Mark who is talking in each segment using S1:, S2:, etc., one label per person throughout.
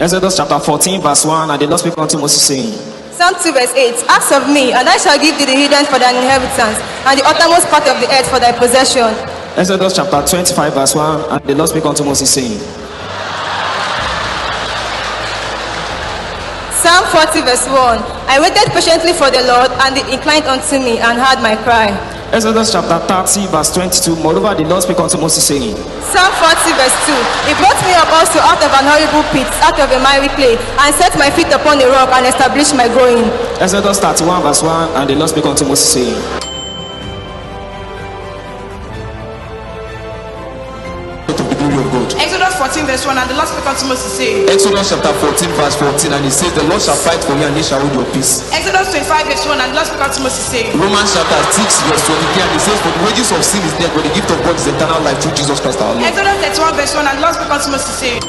S1: Exodus chapter 14 verse 1, and the Lord spake unto Moses, saying,
S2: Psalm 2 verse 8. Ask of me, and I shall give thee the hidden for thine inheritance, and the uttermost part of the earth for thy possession.
S1: Exodus chapter 25 verse 1, and the Lord spake unto Moses, saying,
S2: Psalm 40 verse 1. I waited patiently for the Lord, and he inclined unto me, and heard my cry.
S1: Exodus chapter 30 verse 22, moreover the Lord spake unto Moses, saying,
S2: Psalm 40 verse 2. He brought me up also out of an horrible pit, out of a miry clay, and set my feet upon a rock, and established my going.
S1: Exodus 31 verse 1, and the Lord spake unto Moses, saying,
S3: Exodus 14 verse 1, and the Lord spake unto Moses, saying,
S4: Exodus chapter 14 verse 14, and it says, the Lord shall fight for you, and he shall hold your peace.
S3: Exodus 25 verse 1, and the Lord spake unto Moses, saying,
S4: Romans chapter 6 verse 23, and it says, for the wages of sin is death, but the gift of God is eternal life through Jesus Christ our Lord.
S3: Exodus 31 verse 1, and the Lord spake unto Moses, saying,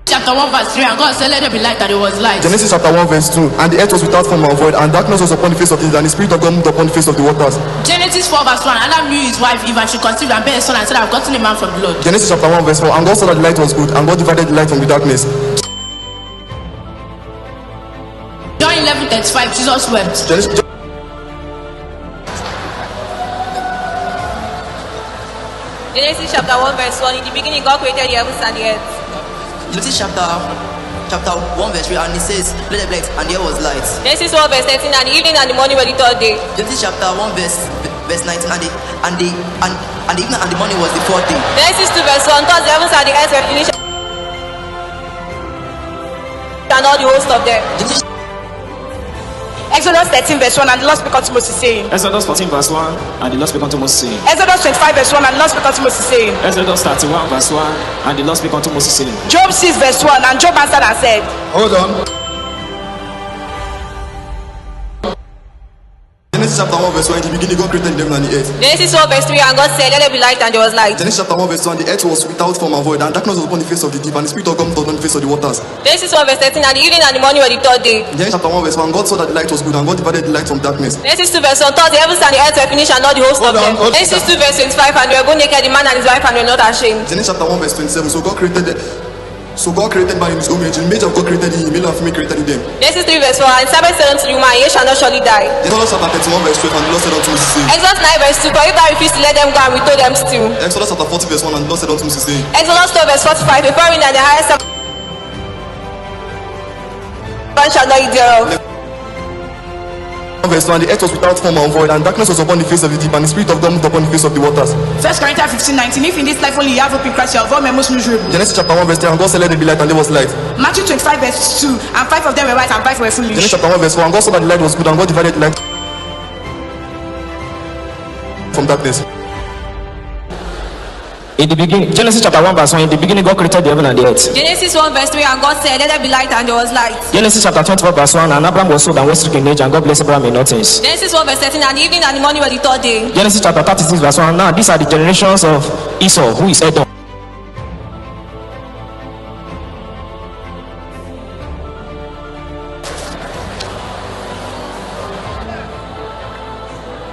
S5: Chapter 1 verse 3, and God said, let there be light, and there was light.
S6: Genesis chapter 1 verse 2. And the earth was without form and void, and darkness was upon the face of the deep, and the Spirit of God moved upon the face of the waters.
S5: Genesis 4 verse 1, Adam knew his wife Eve, and she conceived and bare a son, and said, I have gotten a man from the Lord.
S6: Genesis chapter 1 verse 4. And God saw that the light was good, and God divided the light from the darkness.
S5: John 11:35, Jesus wept.
S2: Genesis chapter 1 verse 1. In the beginning God created the heavens and the earth.
S7: Genesis chapter 1 verse 3, and it says, let there be light, and there was light.
S2: Genesis 1 verse 13. And the evening and the morning were the third day.
S7: Genesis chapter 1 verse 19, and the evening and the morning was the fourth day.
S2: Genesis 2 verse 1. Thus the heavens and the earth were finished, and all the host of them.
S3: Exodus 13 verse 1, and the Lord spake unto Moses, saying,
S1: Exodus 14 verse 1, and the Lord spake unto Moses, saying,
S3: Exodus 25 verse 1, and the Lord spake unto Moses, saying,
S1: Exodus 31 verse 1, and the Lord spake unto Moses, saying,
S3: Job 6 verse 1, and Job answered and said,
S6: Hold on. Genesis chapter 1 verse 1. In the beginning God created them and the earth.
S2: Genesis 1 verse 3. And God said, let there be light, and there was light.
S6: Genesis chapter 1 verse 2. And the earth was without form and void, and darkness was upon the face of the deep, and the Spirit of God moved upon the face of the waters.
S2: Genesis 1 verse 13. And the evening and the morning were the third day.
S6: Genesis chapter 1 verse 1. God saw that the light was good, and God divided the light from darkness.
S2: Genesis 2 verse 1. Thus the heavens and the earth were finished, and all the host of them. Genesis 2 verse 25. And they were both naked, the man and his wife, and were not ashamed.
S6: Genesis chapter 1 verse 27. So God created by his own image. In the image of God created him, male and female created them.
S2: Genesis 3 verse 4. And Sabbath said unto the woman, ye shall not surely die.
S6: Exodus chapter 31 verse 12. And the Lord said unto Moses, saying,
S2: Exodus 9 verse 2. For if thou refuse to let them go, and we told them still.
S6: Exodus chapter 40 verse 1. And the Lord said unto Moses, saying,
S2: Exodus 12 verse 45. A foreign and the highest man shall not eat thereof.
S6: verse 2. And the earth was without form and void, and darkness was upon the face of the deep, and the Spirit of God moved upon the face of the waters.
S3: 1 Corinthians 15:19, if in this life only you have hope in Christ, you have all men most miserable.
S6: Genesis chapter 1 verse 3. And God said, let there be light, and there was light.
S3: Matthew 25 verse 2, and 5 of them were wise, and 5 were foolish.
S6: Genesis chapter 1 verse 4. And God saw that the light was good, and God divided the light from darkness.
S1: In the beginning, Genesis chapter 1 verse 1, in the beginning God created the heaven and the earth.
S2: Genesis 1 verse 3. And God said, let there be light, and there was light.
S1: Genesis chapter 24 verse 1, and Abraham was old and was stricken in age, and God blessed Abraham in all things.
S2: Genesis 1 verse 13. And the evening and the morning were the third day.
S1: Genesis chapter 36 verse 1, now these are the generations of Esau, who is Edom.